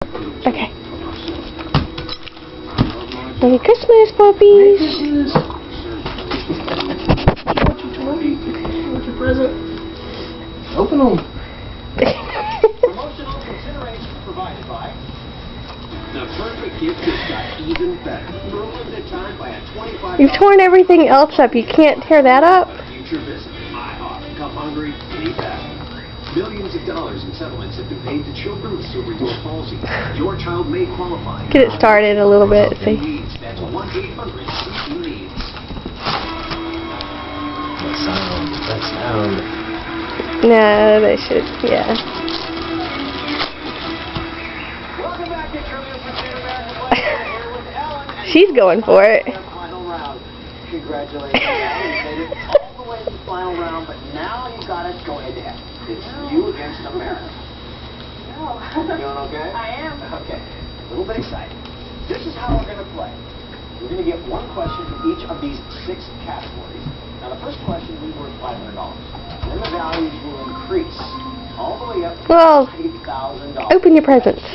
Okay. Merry Christmas, puppies! What's your present? Open them. Promotional consideration provided by the perfect gift just got even better. For a limited time by a $25. You've torn everything else up. You can't tear that up? Future visit. IHOP. Come hungry, eat that. Millions of dollars in settlements have been paid to children with cerebral palsy. Your child may qualify. Get it started a little bit. See. That's 1-800-CP-NEEDS. That sound. No, they should. Yeah. Welcome back to Trivia for State American Players here with Ellen. And She's going for it. Final round. Congratulations, Ellen. You made it all the way to the final round, but now you've got to go head to head. It's you against America. No. Feeling okay? I am. Okay. A little bit excited. This is how we're going to play. We're going to get one question for each of these 6 categories. Now, the first question will be worth $500. Then the values will increase all the way up to Well, $8,000. open your presents.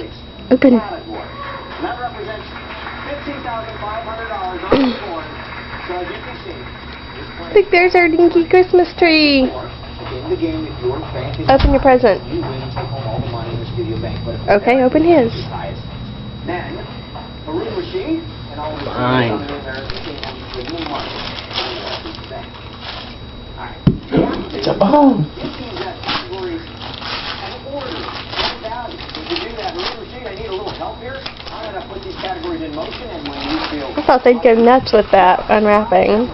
Open. Category. And that represents $15,500 on the board. So as you can see, Look, there's our dinky Christmas tree. the game, if your bank is Open your present. you win and take home all the money in the studio bank. But if Okay, open his. then Harun Rashid and all the Fine. on the American team will give you money. Alright. It's a bone. This means that categories have order and value. If you do that, Harun Rashid, I need a little help here. I'm going to put these categories in motion, and when you feel I thought they'd go nuts with that unwrapping.